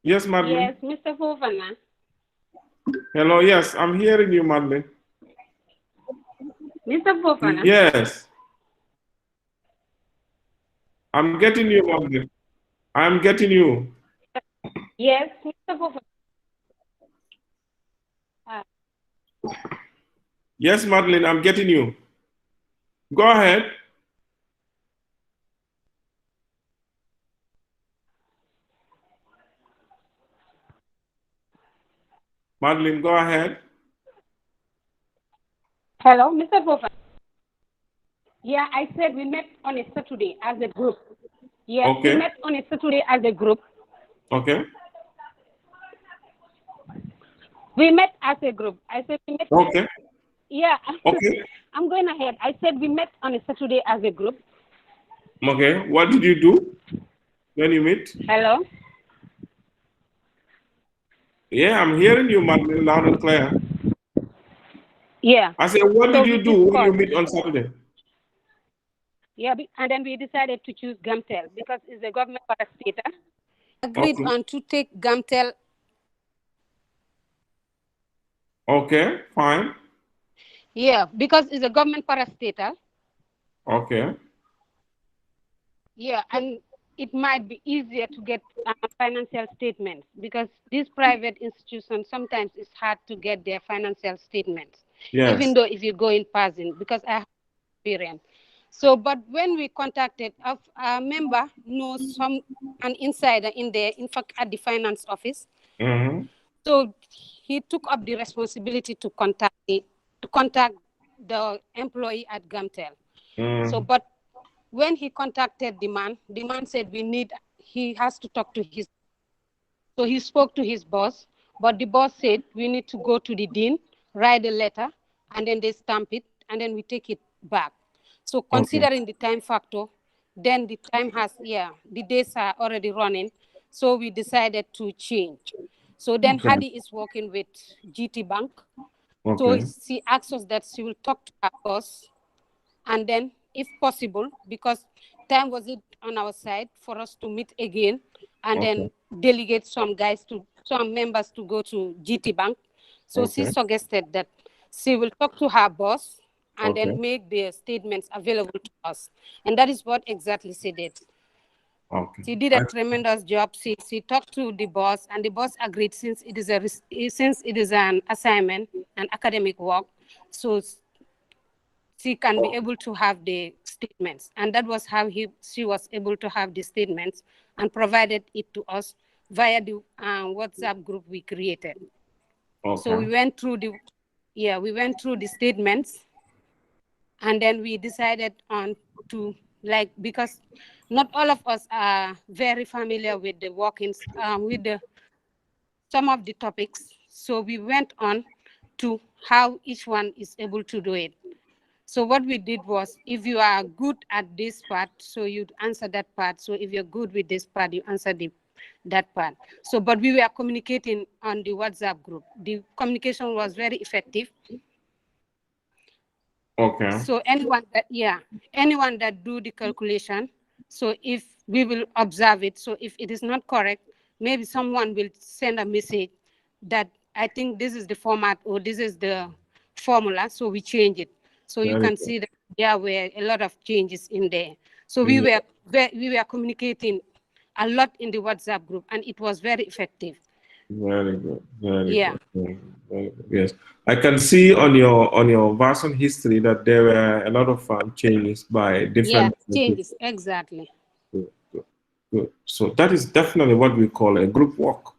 Yes, Madeline. Yes, Mr. Fofana. Hello, yes, I'm hearing you, Madeline. Mr. Fofana. Yes. I'm getting you, Madeline. I'm getting you. Yes, Mr. Fofana. Yes, Madeline, I'm getting you. Go ahead. Madeline, go ahead. Hello, Mr. Fofana. Yeah, I said we met on a Saturday as a group. Yes, we Okay. met on a Saturday as a group. Okay. We met as a group. I said we met. Okay. Yeah, Okay. I'm going ahead. I said we met on a Saturday as a group. Okay. What did you do when you meet? Hello. Yeah, I'm hearing you, Madeline, loud and clear. Yeah. I said, what So did we you do when you discussed. meet on Saturday? Yeah, and then we decided to choose Gamtel because it's a government parastatal. Agreed Okay. on to take Gamtel. Okay, fine. Yeah, because it's a government parastatal. Okay. Yeah, and it might be easier to get financial statements because these private institutions sometimes it's hard to get their financial statements, even Yes. though if you go in person, because I have experience. So, but when we contacted, a member knows an insider in there, in fact, at the finance office. Mm-hmm. So he took up the responsibility to contact the employee at Gamtel. So, Mm. but when he contacted the man said he has to talk to his. So he spoke to his boss, but the boss said we need to go to the dean, write a letter, and then they stamp it, and then we take it back. So Okay. considering the time factor, then the days are already running. So we decided to change. So then Okay. Hadi is working with GT Bank. So Okay. she asks us that she will talk to her boss, and then if possible, because time was it on our side for us to meet again and Okay. then delegate some members to go to GT Bank. So she Okay. suggested that she will talk to her boss and Okay. then make the statements available to us. And that is what exactly she did. Okay. She did a tremendous job. She talked to the boss, and the boss agreed since it is an assignment, an academic work. So she can be able to have the statements. And that was how she was able to have the statements and provided it to us via the WhatsApp group we created. So Okay. we went through the statements, and then we decided on to, like, because not all of us are very familiar with the workings, with the some of the topics. So we went on to how each one is able to do it. So what we did was, if you are good at this part, so you answer that part. So if you're good with this part, you answer that part. So, but we were communicating on the WhatsApp group. The communication was very effective. Okay. So anyone that do the calculation, so if we will observe it, so if it is not correct, maybe someone will send a message that I think this is the format or this is the formula, so we change it. So you Very can good. see that there were a lot of changes in there. So Yeah. we were communicating a lot in the WhatsApp group, and it was very effective. Very good. Very Yeah. good. Very good. Yes. I can see on your version history that there were a lot of changes by Yeah, different people. changes, exactly. Good, good, good. So that is definitely what we call a group work.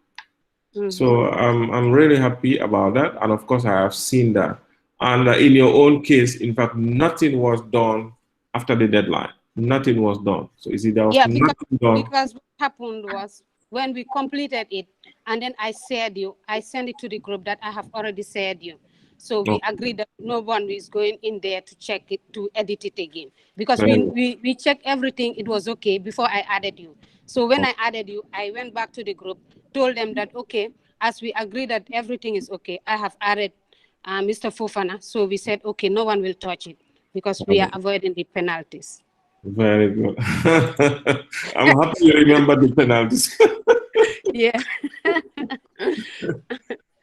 Mm-hmm. So I'm really happy about that, and of course I have seen that. And in your own case, in fact, nothing was done after the deadline. Nothing was done. So is it there was Yeah, nothing done? because what happened was when we completed it, and then I sent it to the group that I have already shared you. So we No. agreed that no one is going in there to check it, to edit it again, because Very good. we checked everything. It was okay before I added you. So when I added you, I went back to the group, told them that okay, as we agree that everything is okay, I have added Mr. Fofana. So we said okay, no one will touch it because we are Okay. avoiding the penalties. Very good. I'm happy you remember the penalties. Yeah.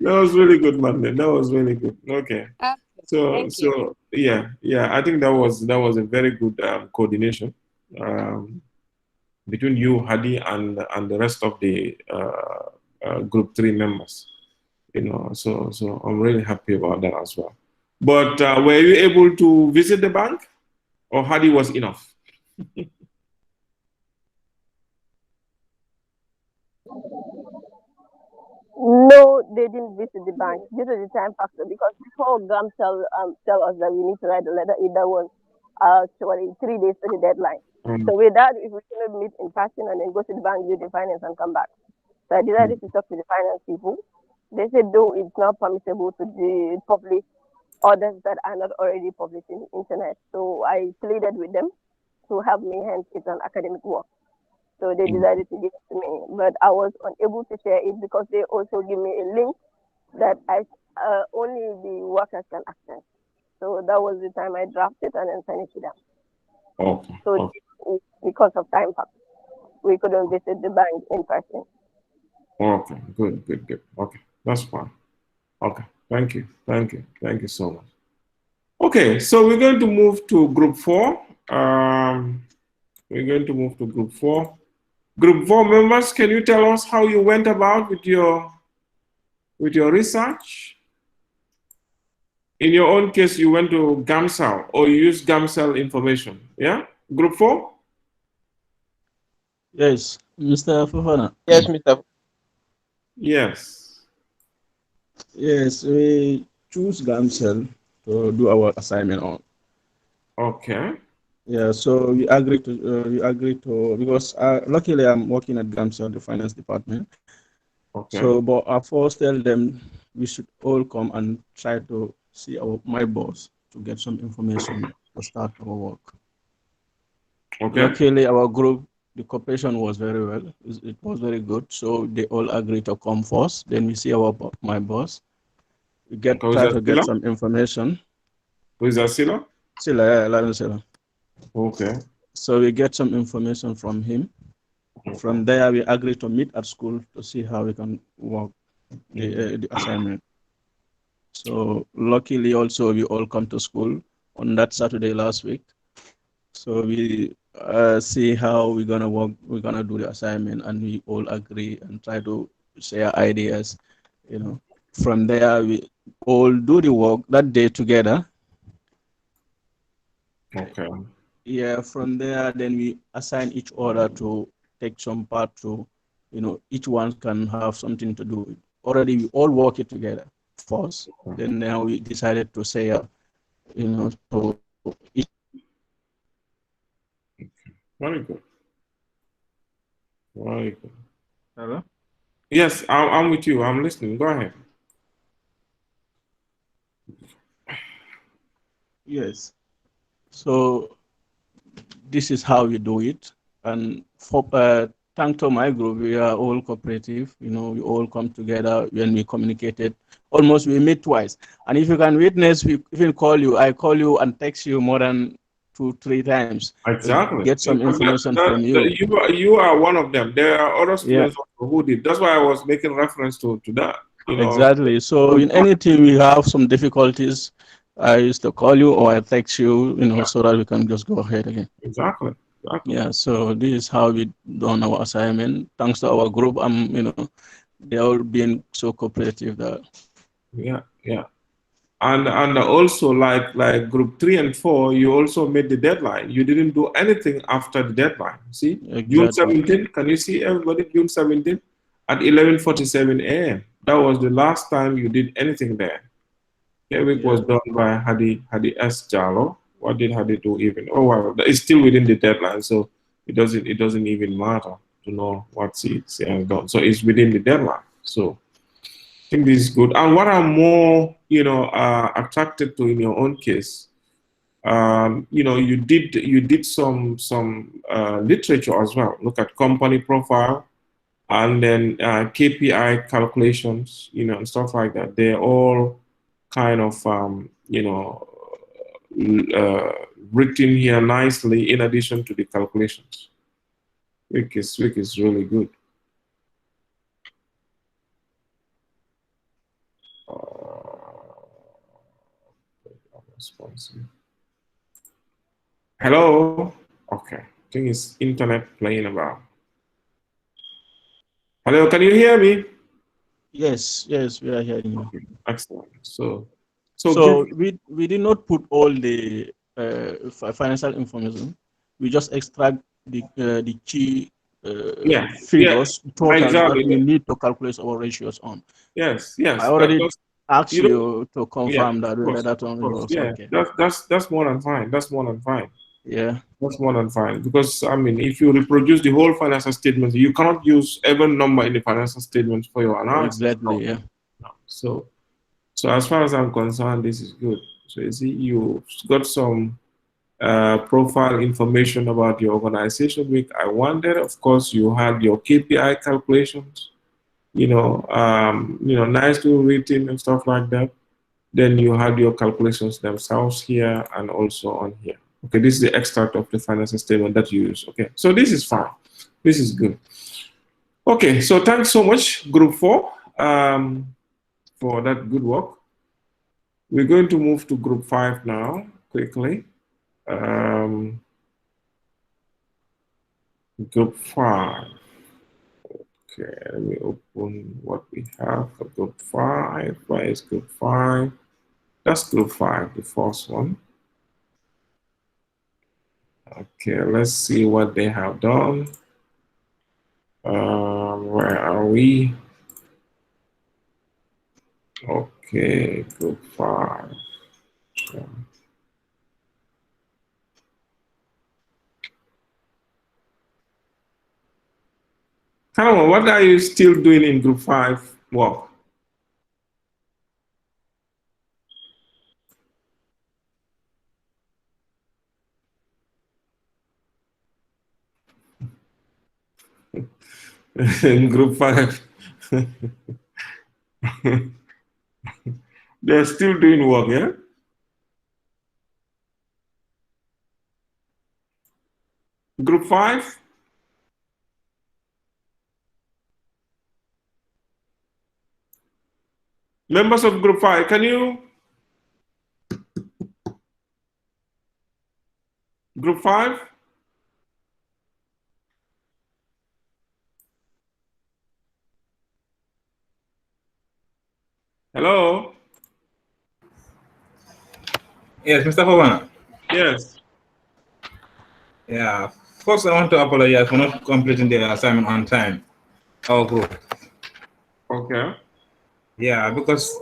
That was really good, man. That was really good. Okay. Okay, So, thank you. yeah. I think that was a very good coordination um, between you, Hadi, and the rest of the group 3 members. So I'm really happy about that as well. But were you able to visit the bank, or Hadi was enough? No, they didn't visit the bank due to the time factor because before GAM tell us that we need to write the letter, that was actually 3 days to the deadline. Um, So with that, if we cannot meet in person and then go to the bank, do the finance and come back. So I decided to talk to the finance people. They said though it's not permissible to publish orders that are not already published in the internet. So I pleaded with them to help me, hence it's an academic work. So they decided to give it to me, but I was unable to share it because they also give me a link that only the workers can access. So that was the time I drafted and then sent it to them. okay. So because of time factor, we couldn't visit the bank in person. Okay. Good. Okay. That's fine. Okay. Thank you so much. Okay. So we're going to move to group 4. We're going to move to group 4. Group 4 members, can you tell us how you went about with your research? In your own case, you went to GAMCEL or you used GAMCEL information. Yeah? Group 4? Yes, Mr. Fofana. Yes, Mr. Yes. Yes, we choose Gamcell to do our assignment on. Okay. Yeah, so we agree to because luckily I'm working at Gamcell, the finance department. Okay. So, but I first tell them we should all come and try to see my boss to get some information to start our work. Okay. Luckily, our group, the cooperation was very well. It was very good. So they all agreed to come first. Then we see my boss. We try to get some information. Who is that, Sila? Sila, yeah, Sila. Okay. So we get some information from him. From there, we agree to meet at school to see how we can work the assignment. So luckily, also we all come to school on that Saturday last week. So we see how we're gonna work. We're gonna do the assignment, and we all agree and try to share ideas. From there, we all do the work that day together. Okay. Yeah, from there, then we assign each other to take some part to, each one can have something to do. Already, we all work it together first. Then now we decided to say, to each. Very good. Very good. Hello? Yes, I'm with you. I'm listening. Go ahead. Yes. So this is how we do it. And for thanks to my group, we are all cooperative. We all come together when we communicated. Almost we meet twice. And if you can witness, we even I call you and text you more than 2-3 times. Exactly. Get some information from you. You are one of them. There are other students who did. That's why I was making reference to that. Exactly. So in anything we have some difficulties, I used to call you or I text you, so that we can just go ahead again. Exactly. Yeah. So this is how we done our assignment. Thanks to our group, they all been so cooperative that. Yeah. And also like group 3 and 4, you also made the deadline. You didn't do anything after the deadline. See, Exactly. June 17th. Can you see everybody? June 17th at 11:47 a.m. That was the last time you did anything there. Week was done by Hadi S. Jallo. What did Hadi do even? Oh well, it's still within the deadline, so it doesn't even matter to know what he has done. So it's within the deadline. So I think this is good. And what I'm more, attracted to in your own case, you did some literature as well. Look at company profile, and then KPI calculations, and stuff like that. They're all kind of, written here nicely in addition to the calculations, which is really good. responsive. Hello? Okay. I think it's internet playing about. Hello, can you hear me? Yes, yes, we are hearing you. Okay, excellent. So we did not put all the financial information. We just extract the key yeah, figures, totals that exactly. we need to calculate our ratios on. Yes. I already asked you don't, you to confirm that whether that of one course. was Yeah, okay. that's more than fine. That's more than fine. Yeah. That's more than fine. Because I mean, if you reproduce the whole financial statement, you cannot use every number in the financial statement for your analysis. Exactly. Yeah. So as far as I'm concerned, this is good. So you see, you've got some profile information about your organization, which I wanted. Of course, you had your KPI calculations. Nicely written and stuff like that. Then you had your calculations themselves here and also on here. Okay, this is the extract of the financial statement that you use. Okay, so this is fine. This is good. Okay, so thanks so much, Group 4, for that good work. We're going to move to Group 5 now, quickly. Group 5. Okay, let me open what we have for Group 5. Where is Group 5? That's Group 5, the first one. Okay, let's see what they have done. Where are we? Okay, Group 5. Yeah. Come on, what are you still doing in Group 5 work? In Group 5. They're still doing work, yeah? Group 5? Members of Group 5, can you? Group 5? Hello? Yes, Mr. Howana. Yes. Yeah. First, I want to apologize for not completing the assignment on time. Our group. Okay. Yeah, because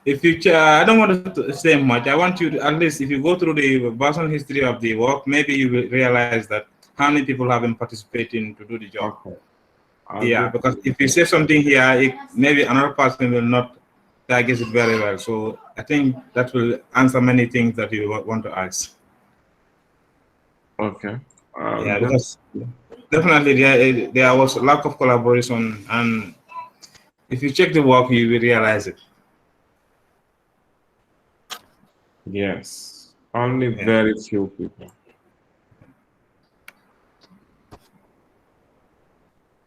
if you, I don't want to say much. I want you to, at least if you go through the personal history of the work, maybe you will realize that how many people have been participating to do the job. Okay. Yeah, because if you say something here, maybe another person will not digest it very well. So I think that will answer many things that you want to ask. Okay. Yeah, because definitely there was a lack of collaboration, and if you check the work, you will realize it. Yes. Only very few people.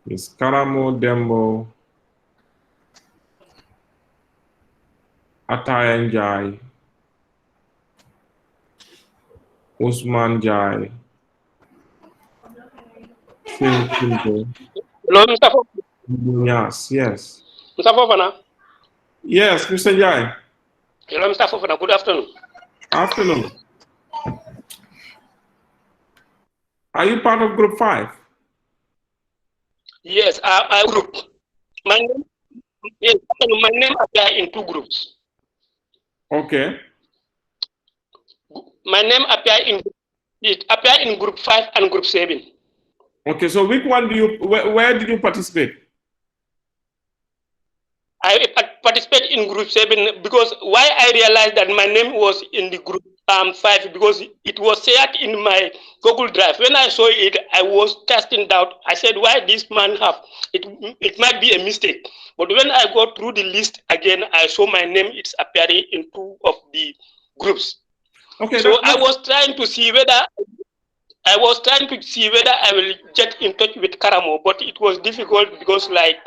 It's Karamo Dembo, Atayan Jai, Usman Jai, Phil Kimbo. Hello, Mr. Yes, yes. Mr. Fofana. Yes, Mr. Jai. Hello, Mr. Fofana. Good afternoon. Afternoon. Are you part of Group 5? Yes, I group. My name, yes, my name appear in two groups. Okay. My name appear in Group 5 and Group 7. Okay, so which one where did you participate? I participate in Group 7 because why I realized that my name was in the Group 5 because it was shared in my Google Drive. When I saw it, I was casting doubt. I said, why this man have it? It might be a mistake. But when I go through the list again, I saw my name. It's appearing in two of the groups. Okay. So I was trying to see whether I will get in touch with Karamo, but it was difficult because like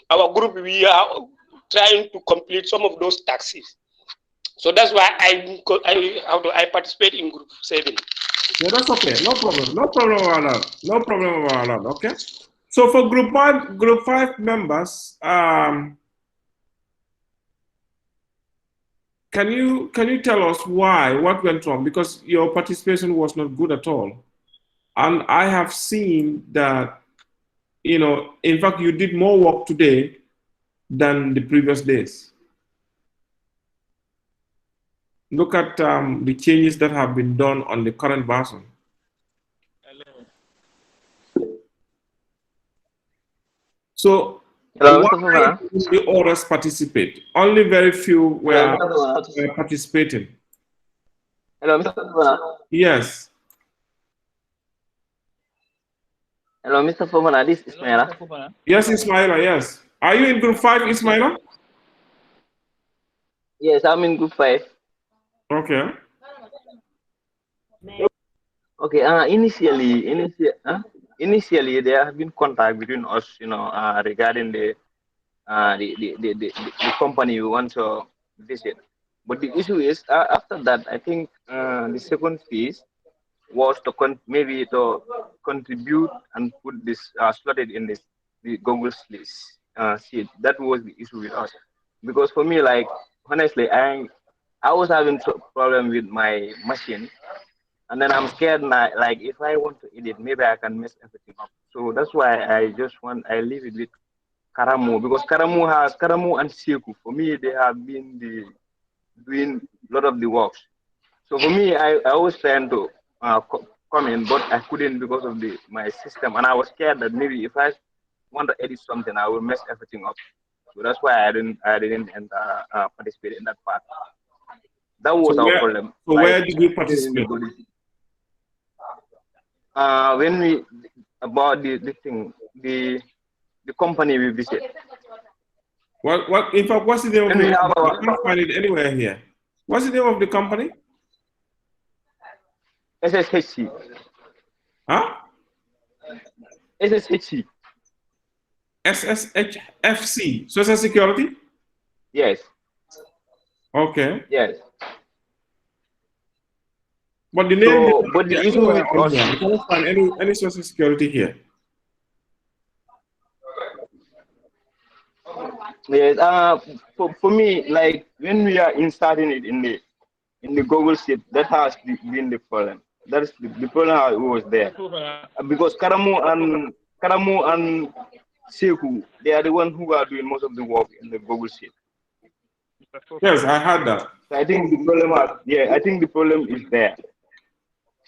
our group, we are trying to complete some of those taxes. So that's why I participate in group 7. Yeah, that's okay. No problem. No problem about that. No problem about that. Okay. So for group five members, can you tell us why? What went wrong? Because your participation was not good at all, and I have seen that, in fact, you did more work today than the previous days. Look at the changes that have been done on the current version. So Hello, why Mr. Fofana. did the others participate? Only very few were participating. Hello, Mr. Fofana. Yes. Hello, Mr. Fofana. This is Ismaila. Yes, Ismaila, yes. Are you in group 5, Ismaila? Yes, I'm in group 5. Okay. Okay. Initially, there have been contact between us, regarding the company we want to visit. But the issue is, after that, I think the second phase was to maybe to contribute and put this slotted in the Google sheet. That was the issue with us, because for me, like, honestly, I was having problem with my machine, and then I'm scared now, like, if I want to edit, maybe I can mess everything up. So that's why I leave it with Karamu, because Karamu and Seku, for me, they have been doing a lot of the works. So for me, I was trying to come in, but I couldn't because of my system, and I was scared that maybe if I want to edit something, I will mess everything up. So that's why I didn't enter, participate in that part. That was our problem. So like, where did you participate? When we about the thing, the company we visit. What? In fact, what's the name of When we the have company? our, I can't find it anywhere here. What's the name of the company? SSHC. Huh? SSHC. SSHFC, Social Security? Yes. Okay. Yes. But the name So, but the issue with on us, here. I cannot find any Social Security here. yes, for me, like, when we are inserting it in the Google sheet, that has been the problem. That is the problem how it was there. Because Karamu and Seku, they are the ones who are doing most of the work in the Google sheet. Yes, I had that. So I think the problem is there.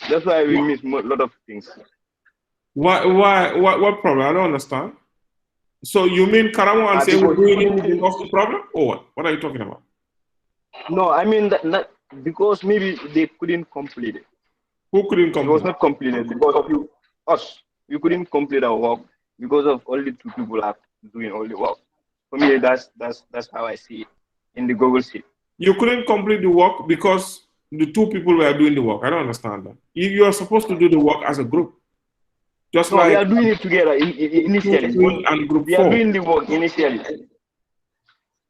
That's why we miss a lot of things. What problem? I don't understand. So you mean Karamu and Sewu doing it was the problem, or what? What are you talking about? No, I mean that because maybe they couldn't complete it. Who couldn't complete? It was not completed because of us. We couldn't complete our work because of only two people are doing all the work. For me, that's how I see it in the Google sheet. You couldn't complete the work because the two people were doing the work. I don't understand that. You are supposed to do the work as a group. Just No, like we are doing it together initially. And group We 4. are doing the work initially.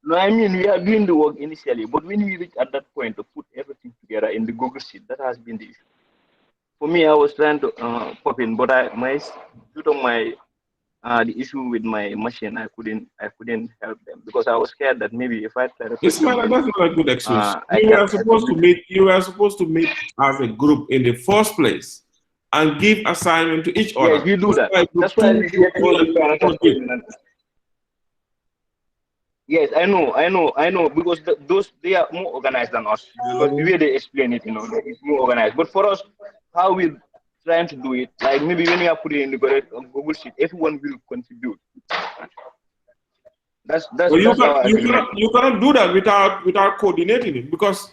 No, I mean, we are doing the work initially, but when we reach at that point to put everything together in the Google sheet, that has been the issue. For me, I was trying to pop in, but due to my the issue with my machine, I couldn't help them because I was scared that maybe if I try to put Ismail, that's not a good excuse. You were supposed to meet as a group in the first place and give assignment to each other. Yes, we do that. That's why we get all the financial statements. Yes, I know, because they are more organized than us. Because the way they explain it, it's more organized. But for us, how we trying to do it, like maybe when we are putting in the Google sheet, everyone will contribute. That's our agreement. You cannot do that without coordinating it, because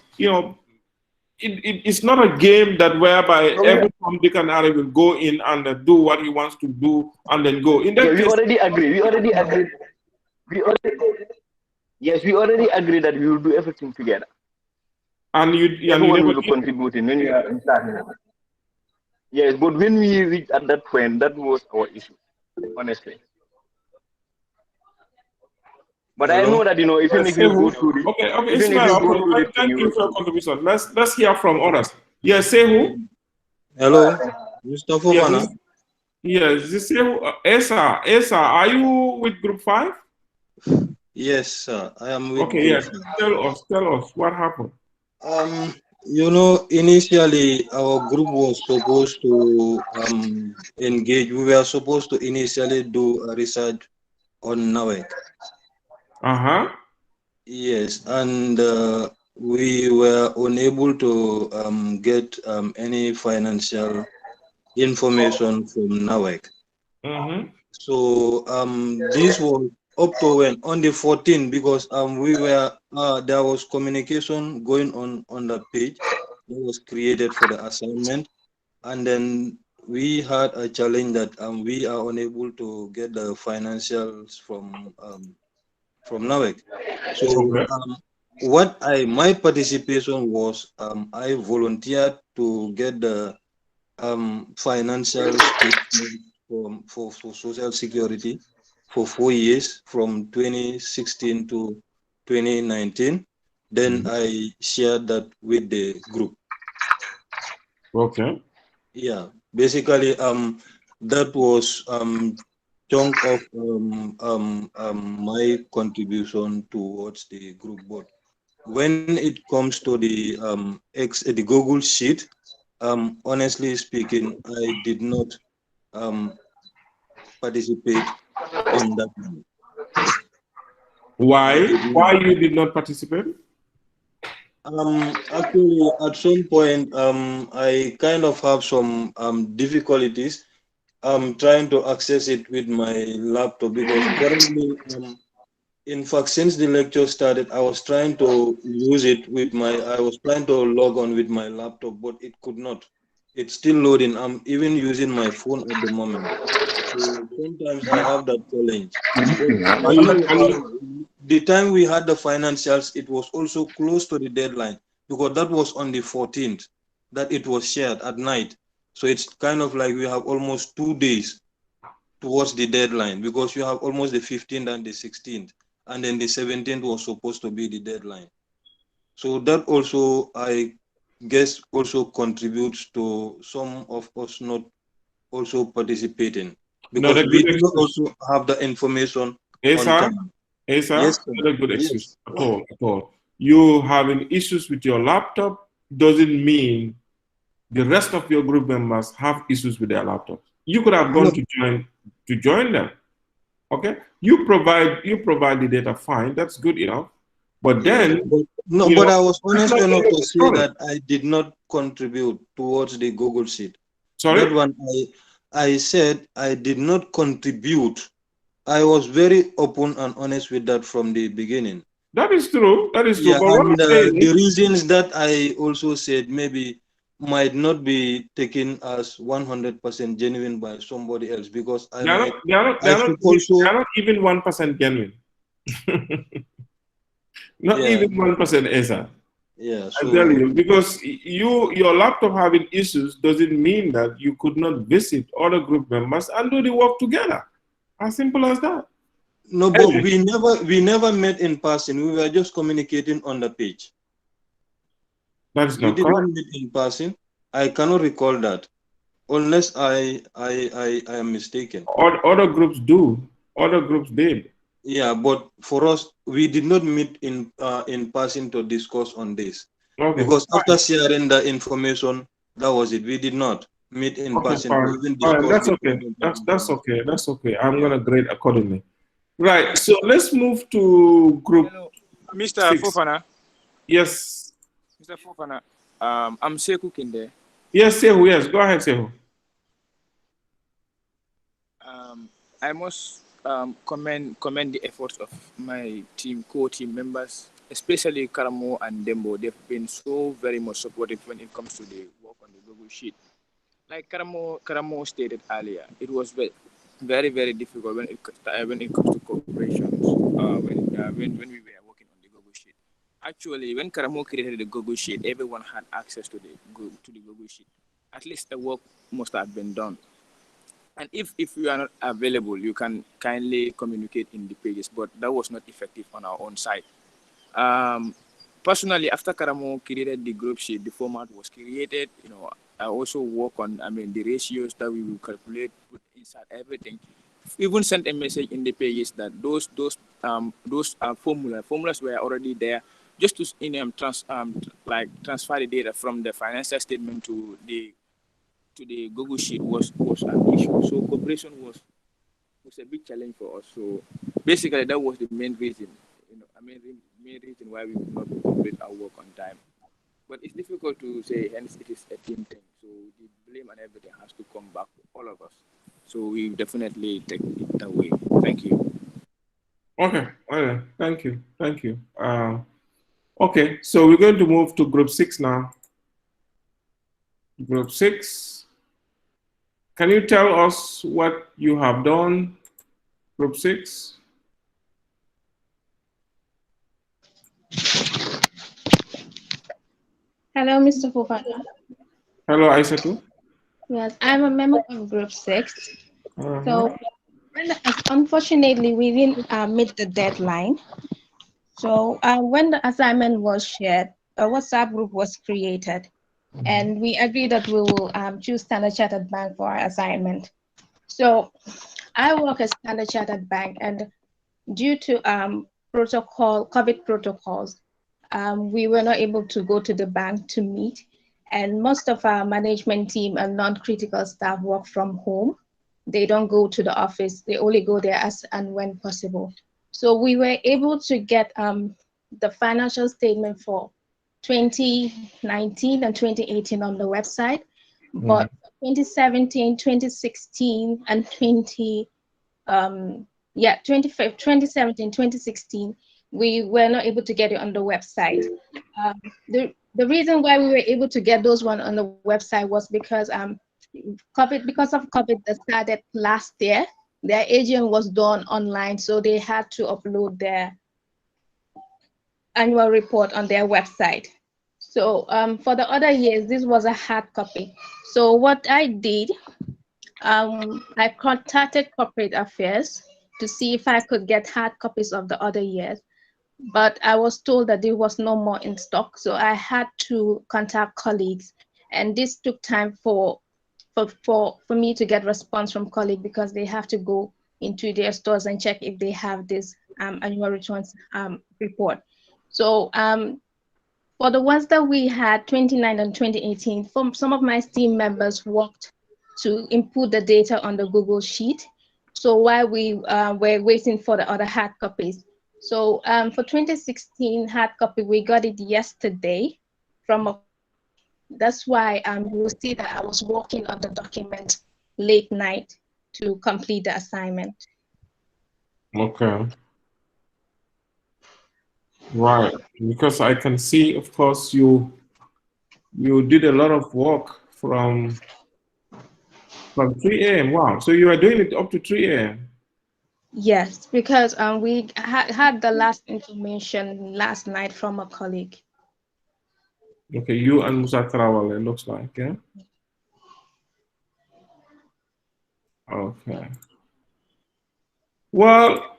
it's not a game that whereby every Tom, Dick, and Harry will go in and do what he wants to do and then go. In that case, we already agreed. Yes, we already agreed that we will do everything together. And everyone will be contributing when you are in starting. Yes, but when we reached at that point, that was our issue, honestly. But Hello? I know that, you know, even if you go through it, Okay, even if Ismail, you go okay, through it, thank you you will for your see. contribution. Let's hear from others. Yes, say who? Hello, Mr. Fofana. Yes, this say who? Esa, are you with group 5? Yes, sir. I am with Okay, Group yes. 5. Tell us what happened. You know, initially our group was supposed to engage. We were supposed to initially do a research on NAWEC. Yes, and we were unable to get any financial information from NAWEC. So this was up to when on the 14th, because we were there was communication going on the page that was created for the assignment, and then we had a challenge that we are unable to get the financials from NAWEC. So my participation was I volunteered to get the financial statement for Social Security for 4 years from 2016 to 2019. Then I shared that with the group. Okay. Yeah, basically that was chunk of my contribution towards the group board. When it comes to the the Google sheet, honestly speaking, I did not participate on that one. Why? Why you did not participate? Actually, at some point, I kind of have some difficulties trying to access it with my laptop, because currently, in fact, since the lecture started, I was trying to use it with I was trying to log on with my laptop, but it could not. It's still loading. I'm even using my phone at the moment. So sometimes I have that challenge. But the time we had the financials, it was also close to the deadline, because that was on the 14th that it was shared at night. So it's kind of like we have almost 2 days towards the deadline, because you have almost the 15th and the 16th, and then the 17th was supposed to be the deadline. So that also, I guess, also contributes to some of us not also participating, because we do not also have the information on time. Asa, Yes, not a good excuse yes. at all. At all. You having issues with your laptop doesn't mean the rest of your group members have issues with their laptops. You could have gone to join them. Okay, you provide the data, fine, that's good enough. But then, but I was honest enough to say that I did not contribute towards the Google Sheet. Sorry? That one, I said I did not contribute. I was very open and honest with that from the beginning. That is true. That is true. Yeah, But what and I'm saying the reasons that I also said maybe might not be taken as 100% genuine by somebody else, because they are not even 1% genuine. Not even 1% Asa. Yeah, I tell you, because your laptop having issues doesn't mean that you could not visit other group members and do the work together. As simple as that. No, but we never met in person. We were just communicating on the page. That is not correct. We did not meet in person. I cannot recall that, unless I am mistaken. Other groups do. Other groups did. Yeah, but for us, we did not meet in person to discuss on this. Okay. Because after sharing the information, that was it. We did not meet in person to even discuss. That's okay. That's okay. That's okay. I'm gonna grade accordingly. Right. So let's move to group. Hello, Mr. 6. Fofana. Yes. Mr. Fofana. I'm Seku Kinde. Yes, Sehu. Yes, go ahead, Sehu. I must commend the efforts of my core team members, especially Karamo and Dembo. They've been so very much supportive when it comes to the work on the Google Sheet. Like Karamo stated earlier, it was very, very difficult when it comes to corporations. When we were working on the Google Sheet. Actually, when Karamo created the Google Sheet, everyone had access to the Google Sheet. At least the work must have been done. And if you are not available, you can kindly communicate in the pages, but that was not effective on our own side. Personally, after Karamo created the group sheet, the format was created. I also work on, the ratios that we will calculate, put inside everything. Even sent a message in the pages that those formulas were already there, just to transfer the data from the financial statement to the Google sheet was an issue. So cooperation was a big challenge for us. So basically, that was the main reason. Main reason why we could not complete our work on time. But it's difficult to say, hence it is a team thing. So the blame and everything has to come back to all of us. So we definitely take it that way. Thank you. Okay, thank you. Okay, so we're going to move to group 6 now. Group 6. Can you tell us what you have done, group 6? Hello, Mr. Fofana. Hello, Aisatu. Yes, I'm a member of Group 6. So, unfortunately, we didn't meet the deadline. So, when the assignment was shared, a WhatsApp group was created, and we agreed that we will choose Standard Chartered Bank for our assignment. So, I work at Standard Chartered Bank, and due to COVID protocols, we were not able to go to the bank to meet. And most of our management team and non-critical staff work from home. They don't go to the office. They only go there as and when possible. So we were able to get the financial statement for 2019 and 2018 on the website. But 2017, 2016, and 2017, 2016, we were not able to get it on the website. The reason why we were able to get those one on the website was because because of COVID that started last year, their agent was done online, so they had to upload their annual report on their website. So for the other years, this was a hard copy. So what I did, I contacted Corporate Affairs to see if I could get hard copies of the other years, but I was told that there was no more in stock. So I had to contact colleagues, and this took time for me to get response from colleagues because they have to go into their stores and check if they have this annual returns report. So for the ones that we had 2019 and 2018, some of my team members worked to input the data on the Google Sheet. So while we were waiting for the other hard copies. So for 2016 hard copy, we got it yesterday from a, that's why you will see that I was working on the document late night to complete the assignment. Okay. Right, because I can see, of course, you did a lot of work from 3 a.m. Wow, so you are doing it up to 3 a.m. Yes, because we had the last information last night from a colleague. Okay, you and Musa Tarawale, it looks like, yeah? Okay. Well,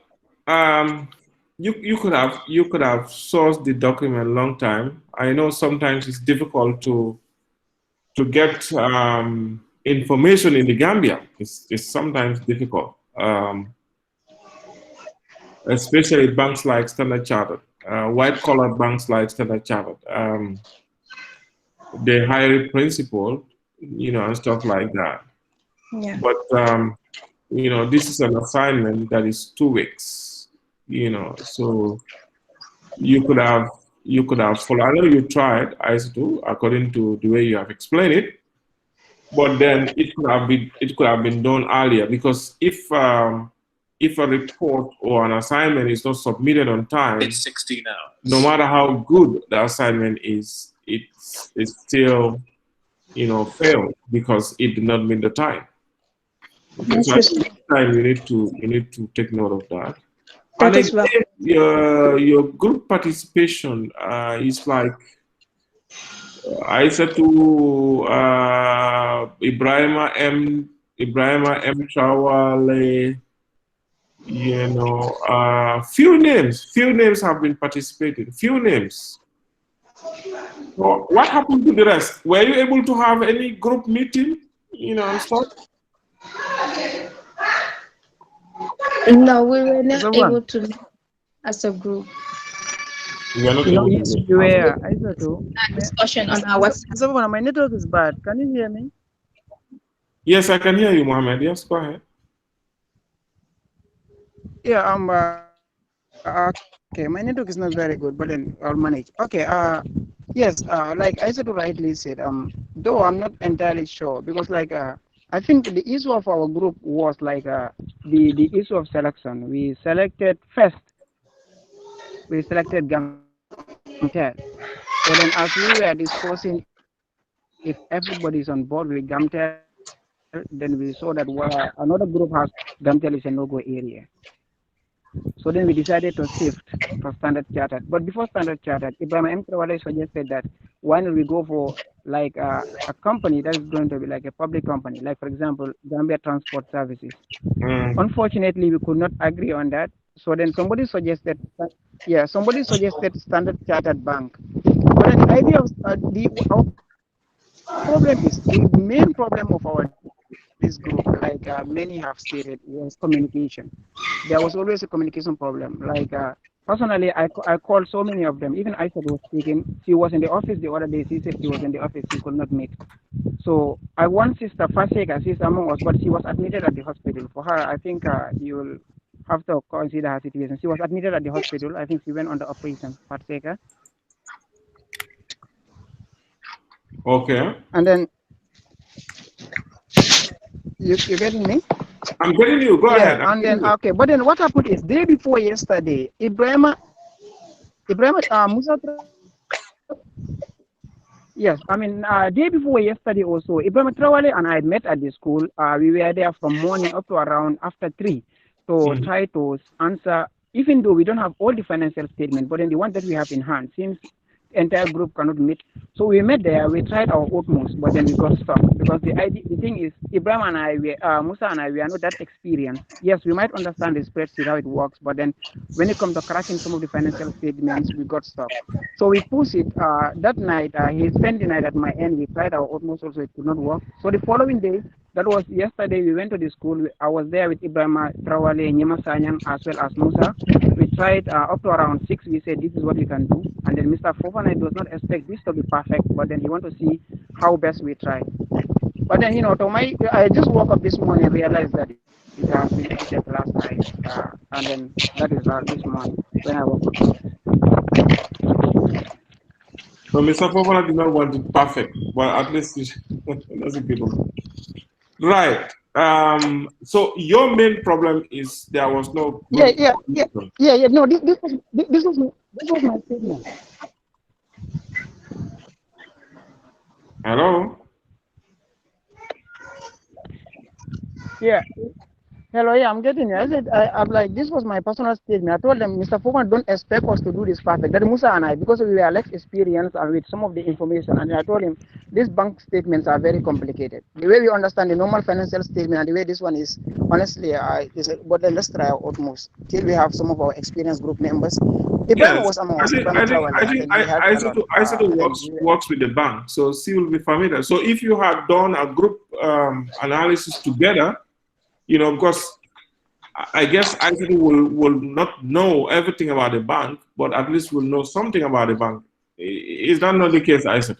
you could have sourced the document a long time. I know sometimes it's difficult to get information in the Gambia. It's sometimes difficult, especially banks like Standard Chartered, white-collar banks like Standard Chartered. They hire principal, and stuff like that. Yeah. But this is an assignment that is 2 weeks. So you could have followed. I know you tried, as do according to the way you have explained it. But then it could have been done earlier, because if a report or an assignment is not submitted on time, It's 16 hours. no matter how good the assignment is, it's still failed because it did not meet the time. Okay, so I think next time you need to take note of that. That and is again, your group participation is like I said to Ibrahima M. Ibrahima M. Chawale, you know, few names have been participating, few names. So what happened to the rest? Were you able to have any group meeting, you know, and stuff? No, we were not Someone. able to meet as a group. We are not No, able yes, to you were. I thought so. Discussion on our WhatsApp. Someone, my network is bad. Can you hear me? Yes, I can hear you, Mohammed. Yes, go ahead. Yeah, okay. My network is not very good, but then I'll manage. Okay, yes, like Isato rightly said, though I'm not entirely sure because I think the issue of our group was the issue of selection. We selected Gamtel. So then as we were discussing if everybody is on board with Gamtel, then we saw that another group has Gamtel is a no-go area. So then we decided to shift for Standard Chartered. But before Standard Chartered, Ibrahim M. Traore suggested that why don't we go for a company that is going to be like a public company, like for example, Gambia Transport Services. Unfortunately, we could not agree on that. So then somebody suggested Standard Chartered Bank. But the idea of our problem is the main problem of this group, many have stated, was communication. There was always a communication problem. Personally, I called so many of them. Even Isaac was speaking. She was in the office the other day. She said she was in the office. She could not meet. So I want Sister Faseka, she's among us, but she was admitted at the hospital. For her, I think you will have to consider her situation. She was admitted at the hospital. I think she went under operation, Faseka. Okay. And then you getting me? I'm getting you. Go ahead. And then okay, but then what happened is day before yesterday, Ibrahima Musa. Yes, I mean day before yesterday also, Ibrahima Traore and I met at the school. We were there from morning up to around after 3 to try to answer. Even though we don't have all the financial statements, but then the one that we have in hand, since entire group cannot meet. So we met there, we tried our utmost, but then we got stuck because the thing is, Ibrahim and I, Musa and I, we are not that experienced. Yes, we might understand the spreadsheet, how it works, but then when it comes to cracking some of the financial statements, we got stuck. So we pushed it that night. He spent the night at my end. We tried our utmost also, it could not work. So the following day, that was yesterday, we went to the school. I was there with Ibrahim Traore, Nyema Sanyang, as well as Musa. We tried up to around 6. We said, this is what we can do. And then Mr. Fofana does not expect this to be perfect, but then he want to see how best we try. But then, I just woke up this morning and realized that it has been edited last night. And then that is this morning when I woke up. So Mr. Fofana did not want it perfect, but at least that's a good one. Right. So your main problem is there was no. Yeah. No, this was my statement. Hello. Yeah. Hello, yeah, I'm getting you. I said, I'm like, this was my personal statement. I told them, Mr. Fogan, don't expect us to do this perfect. That Musa and I, because we were less experienced and with some of the information, and I told him, these bank statements are very complicated. The way we understand the normal financial statement and the way this one is, honestly, but then let's try our utmost till we have some of our experienced group members. Ibrahim was among us. I works with the bank, so she will be familiar. So if you had done a group analysis together, because I guess Isaac will not know everything about the bank, but at least will know something about the bank. Is that not the case, Isaac?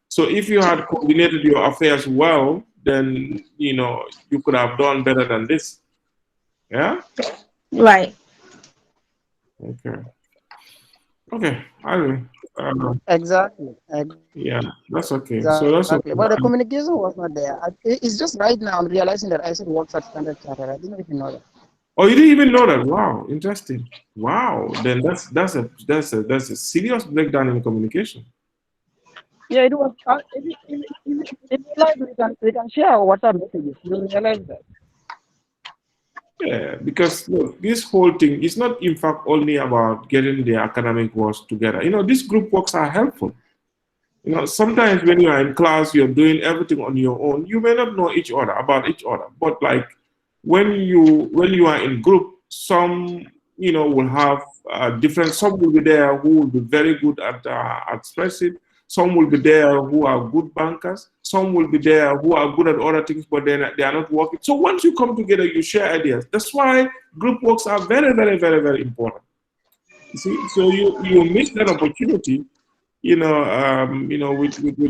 So if you had coordinated your affairs well, then, you could have done better than this. Yeah? Right. Okay. I will. Exactly. Yeah, that's okay. Exactly. So that's okay. But the communication was not there. It's just right now I'm realizing that Isaac works at Standard Chartered. I didn't even know that. Oh, you didn't even know that? Wow, interesting. Wow, then that's a serious breakdown in communication. Yeah, it was. If you like, we can share our WhatsApp messages. You realize that. Yeah, because look, this whole thing is not, in fact, only about getting the academic works together. These group works are helpful. You know, sometimes when you are in class, you're doing everything on your own. You may not know each other about each other, but like when you are in group, some will have different. Some will be there who will be very good at spreadsheet. Some will be there who are good bankers. Some will be there who are good at other things, but then they are not working. So once you come together, you share ideas. That's why group works are very, very, very, very important. You see, so you miss that opportunity, with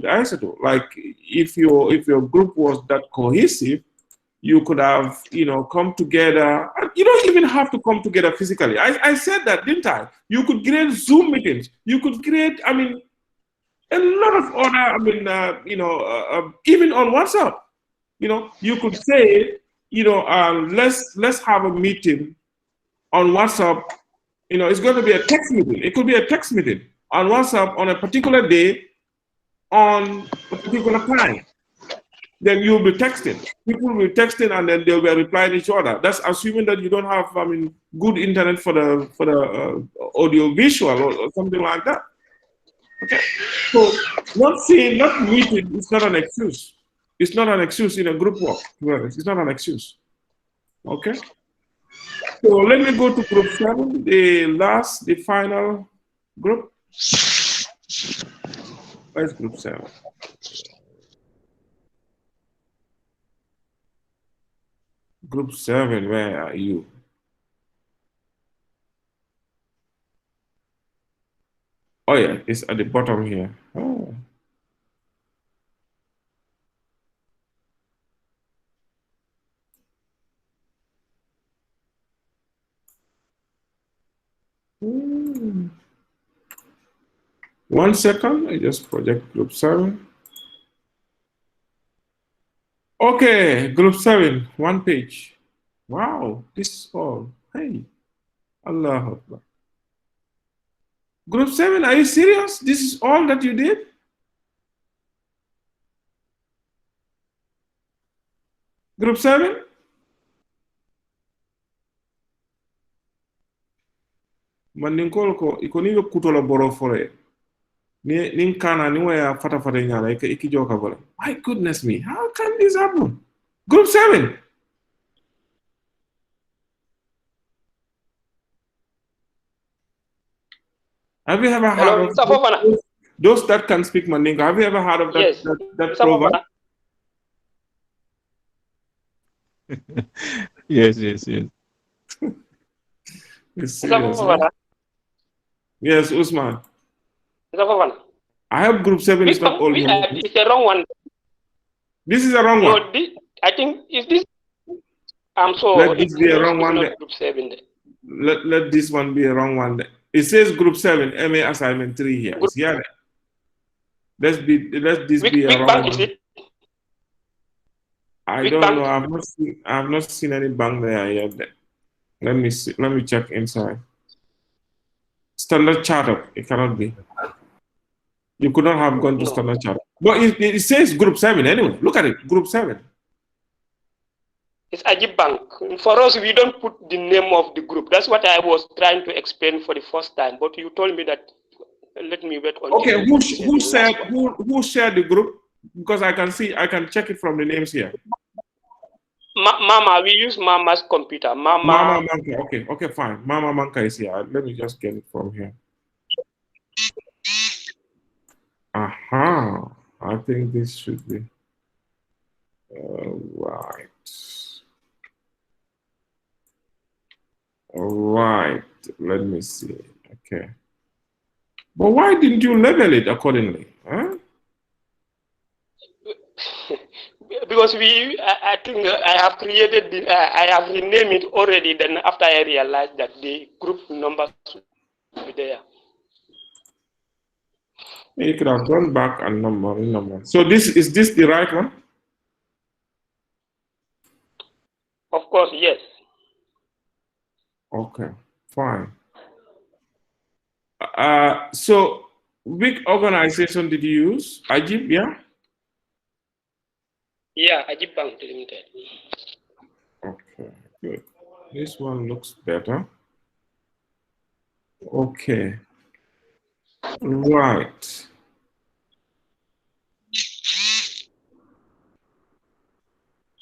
ISATO. Like if your group was that cohesive, you could have, come together. And you don't even have to come together physically. I said that, didn't I? You could create Zoom meetings. You could create, a lot of other, even on WhatsApp. You could say, let's have a meeting on WhatsApp. It's going to be a text meeting. It could be a text meeting on WhatsApp on a particular day, on a particular time. Then you'll be texting. People will be texting and then they'll be replying each other. That's assuming that you don't have, good internet for the audio visual or something like that. Okay. So not meeting is not an excuse. It's not an excuse in a group work. It's not an excuse. Okay. So let me go to group 7, the final group. Where's group 7? Group 7, where are you? Oh yeah, it's at the bottom here. Oh. Hmm. 1 second, I just project group 7. Okay, group 7, 1 page. Wow, this is all. Hey, Allah Akbar. Group 7, are you serious? This is all that you did? Group 7? Mandinko ko ikoni yo kutola boro fore. Ni kana ni waya fata fata nyala iki joka bole. My goodness me, how can this happen? Group 7. Have you ever heard of those that can speak Mandinka? Have you ever heard of that, Yes. that proverb? Yes. It's serious. Yes, Usman. I have group 7 is not all. It's a wrong one. This is a wrong one. No, I think is this. I'm so. Let this be a wrong one. Group 7. Let this one be a wrong one. It says group 7, MA assignment 3 here. It's here. Let this be a wrong one. Is it? I don't know. I've not seen any bank there yet. Let me see. Let me check inside. Standard Charter. It cannot be. You could not have gone to Standard Charter. But it says group 7 anyway. Look at it. Group 7. It's Ajib Bank. For us, we don't put the name of the group. That's what I was trying to explain for the first time. But you told me that. Let me wait on. Okay, who shared the group? Because I can check it from the names here. Mama, we use Mama's computer. Mama Manka. Okay, fine. Mama Manka is here. Let me just get it from here. Aha. I think this should be right. All right. Let me see. Okay. But why didn't you label it accordingly? Huh? Because I think I have created, I have renamed it already. Then after I realized that the group numbers will be there. You could have gone back and number. So is this the right one? Of course, yes. Okay, fine. So which organization did you use? Ajib, yeah? Yeah, Ajib Bank Limited. Okay, good. This one looks better. Okay. Right.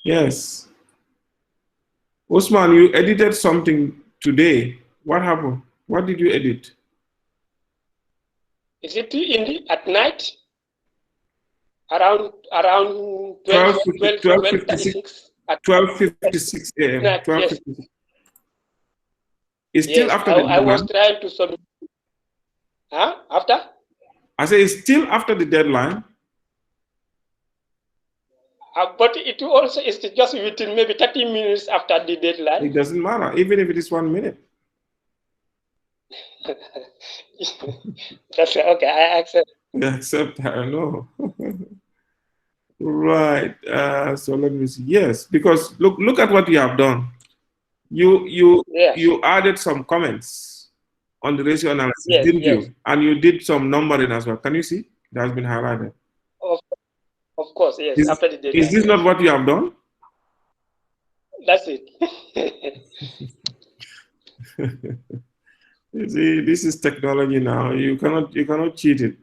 Yes. Usman, you edited something today. What happened? What did you edit? Is it at night? Around 12:36 at 12:56 a.m. night, yes. 12:56. It's still Yes, after the I was deadline. trying to submit. Huh? After? I say it's still after the deadline. But it also is just within maybe 30 minutes after the deadline. It doesn't matter, even if it is 1 minute. That's okay. I accept. Except I know. Right. So let me see. Yes, because look at what you have done. You added some comments on the ratio analysis, Yes, didn't yes. you? And you did some numbering as well. Can you see? It has been highlighted. Of course, yes. After the deadline. Is this not what you have done? That's it. You see, this is technology now. You cannot cheat it.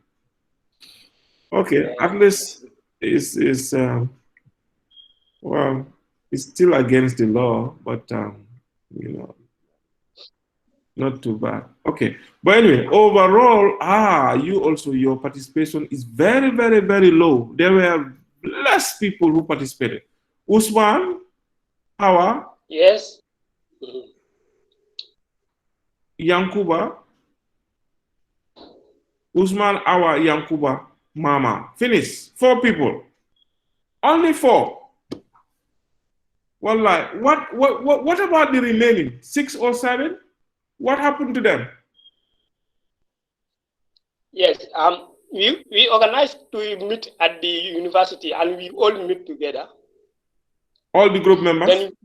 Okay, at least it's well, it's still against the law, but you know, not too bad. Okay, but anyway, overall, your participation is very, very, very low. There were less people who participated. Usman, Hawa, yes. Yankuba, Usman, Awa, Yankuba, Mama. Finish. 4 people. Only 4. Well, like, what about the remaining 6 or 7? What happened to them? Yes. We organized to meet at the university, and we all meet together. All the group members? Then,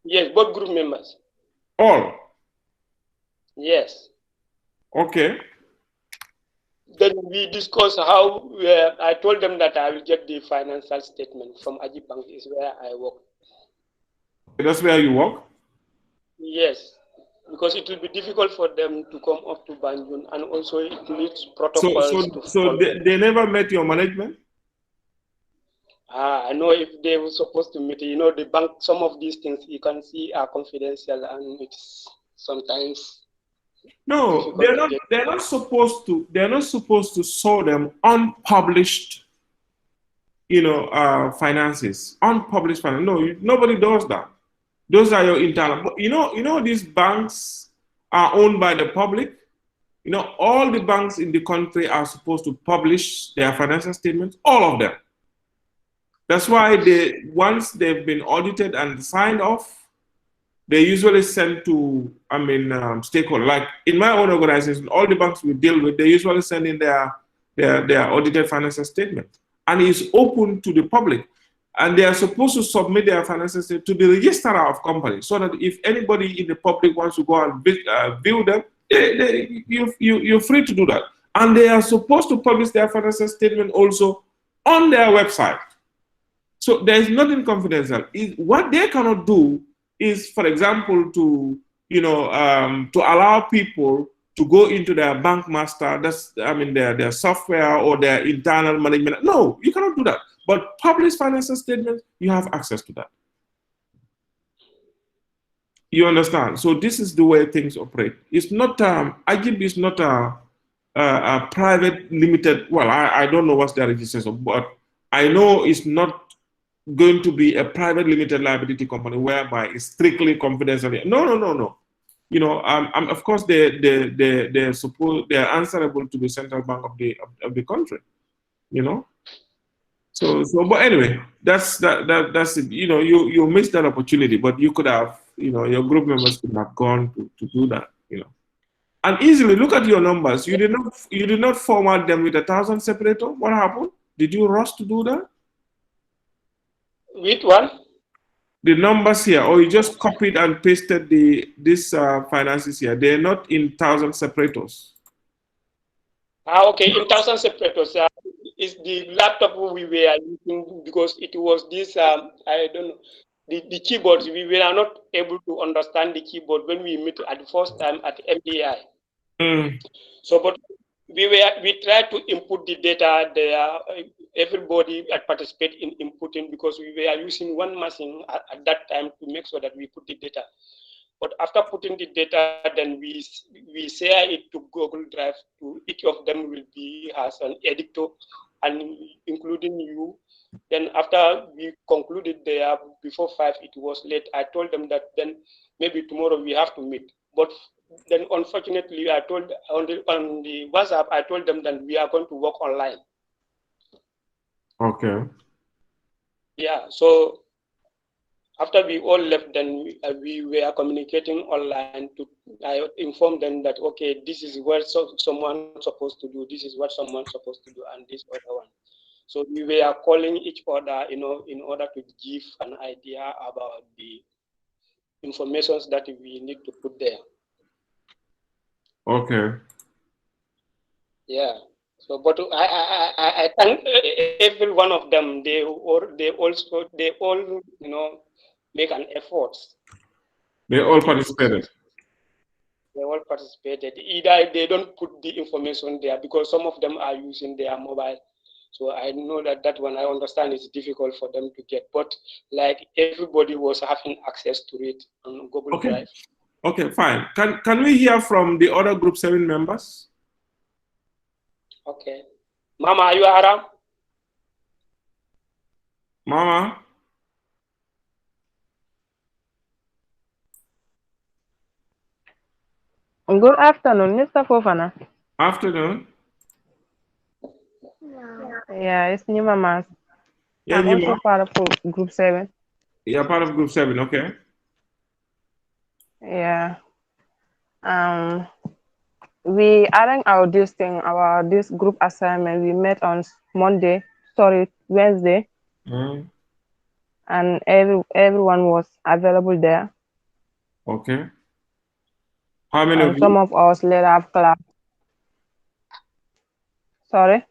yes, both group members. All? Yes. Okay. Then we discussed how I told them that I will get the financial statement from Ajib Bank, is where I work. That's where you work? Yes, because it will be difficult for them to come up to Banjul, and also it needs protocols to So they never met your management? I know if they were supposed to meet, the bank, some of these things you can see are confidential, and it's sometimes no, they're not supposed to. They're not supposed to show them unpublished, finances. Unpublished finance. No, nobody does that. Those are your internal. But these banks are owned by the public. All the banks in the country are supposed to publish their financial statements. All of them. That's why once they've been audited and signed off, they usually send to, stakeholders. Like in my own organization, all the banks we deal with, they usually send in their audited financial statement. And it's open to the public. And they are supposed to submit their financial statement to the registrar of companies, so that if anybody in the public wants to go and view them, you're free to do that. And they are supposed to publish their financial statement also on their website. So there's nothing confidential. What they cannot do is, for example, to allow people to go into their bank master, their software or their internal management. No, you cannot do that. But published financial statements, you have access to that. You understand? So this is the way things operate. It's not Ajib is not a private limited. Well, I don't know what's their registration, but I know it's not going to be a private limited liability company whereby it's strictly confidential. No. Of course, they're answerable to the central bank of the country. So, but anyway, that's it. You missed that opportunity, but you could have, your group members could have gone to do that. And easily look at your numbers. You did not format them with 1,000 separator. What happened? Did you rush to do that? Which one? The numbers here, or you just copied and pasted these finances here. They're not in 1,000 separators. Okay, in 1,000 separators. Is the laptop we were using, because it was this, I don't know, the keyboards. We were not able to understand the keyboard when we met at the first time at MDI. So, but we tried to input the data there. Everybody had participated in inputting because we were using one machine at that time to make sure that we put the data. But after putting the data, then we share it to Google Drive. To each of them will be has an editor, and including you. Then after we concluded there before 5, it was late. I told them that then maybe tomorrow we have to meet. But then unfortunately, I told on the WhatsApp, I told them that we are going to work online. Okay. Yeah. So after we all left, then we were communicating online. I informed them that okay, this is what someone's supposed to do. This is what someone's supposed to do, and this other one. So we were calling each other, in order to give an idea about the information that we need to put there. Okay. Yeah. So, but I thank every one of them. They all make an effort. They all participated. They all participated. Either they don't put the information there because some of them are using their mobile. So I know that one, I understand it's difficult for them to get, but like everybody was having access to it on Google Drive. Okay, fine. Can we hear from the other Group 7 members? Okay. Mama, are you around? Mama? Good afternoon, Mr. Fofana. Afternoon. Yeah, it's Nima Mas. Yeah, I'm Nima. also part of Group 7. You're part of Group 7, okay. Yeah. We arranged this group assignment. We met on Wednesday. And everyone was available there. Okay. How many of you? Some of us let have class. Sorry?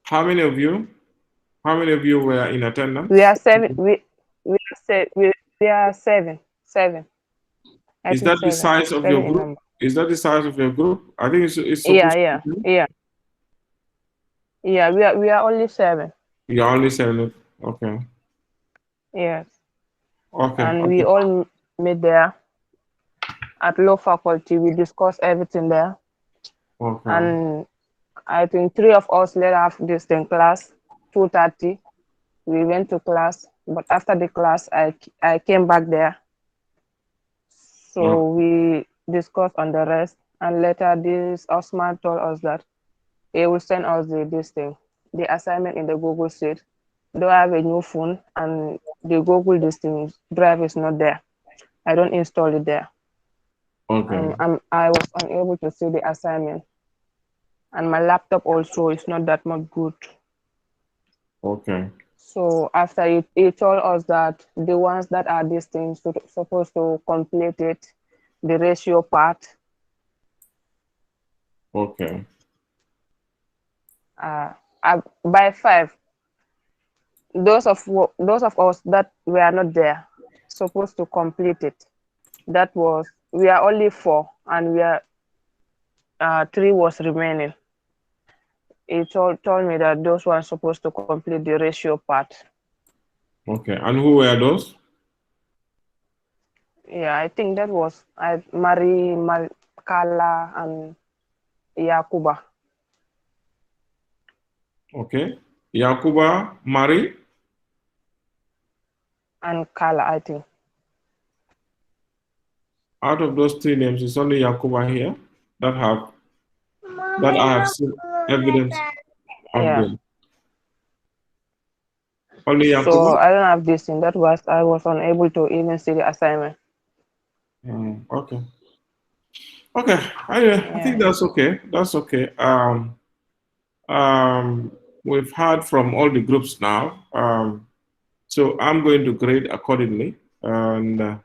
How many of you? How many of you were in attendance? We are 7. We are 7. 7. Is that the size of your group? Is that the size of your group? I think it's supposed yeah. to be. Yeah. Yeah, we are only 7. You're only 7. Okay. Yes. Okay. And we all met there at law faculty. We discussed everything there. Okay. And I think 3 of us let off this thing class, 2:30. We went to class, but after the class, I came back there. So we discussed on the rest, and later this Osman told us that he will send us the assignment in the Google Sheet. Though I have a new phone and the Google Drive is not there. I don't install it there. Okay. I was unable to see the assignment. And my laptop also is not that much good. Okay. So after he told us that the ones that are supposed to complete it, the ratio part. Okay. By 5, those of us that were not there supposed to complete it. We are only 4, and 3 was remaining. He told me that those were supposed to complete the ratio part. Okay, and who were those? Yeah, I think that was Marie, Kala, and Yakuba. Okay, Yakuba, Marie, and Kala, I think. Out of those 3 names, it's only Yakuba here that I have seen evidence of them. Only Yakuba? So I don't have this thing. That was I was unable to even see the assignment. Okay. Okay. I think that's okay. That's okay. We've heard from all the groups now. So I'm going to grade accordingly, and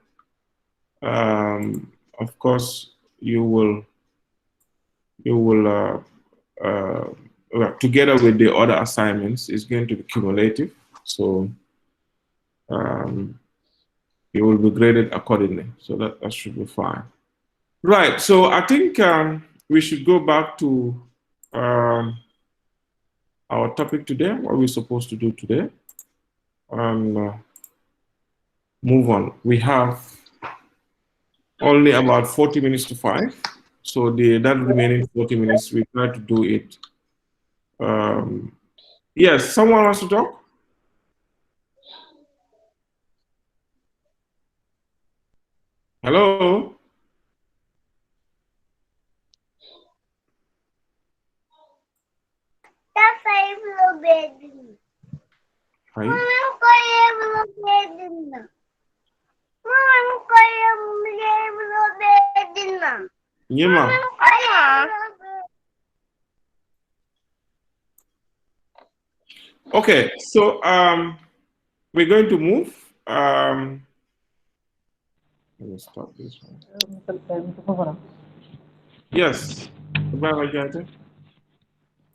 of course you will together with the other assignments, is going to be cumulative. So you will be graded accordingly. So that should be fine. Right. So I think we should go back to our topic today, what we're supposed to do today, and move on. We have only about 40 minutes to 5. So that remaining 40 minutes, we try to do it. Yes, someone wants to talk? Hello? Hi. Nyema. Okay, so we're going to move. Let me stop this one. Yes.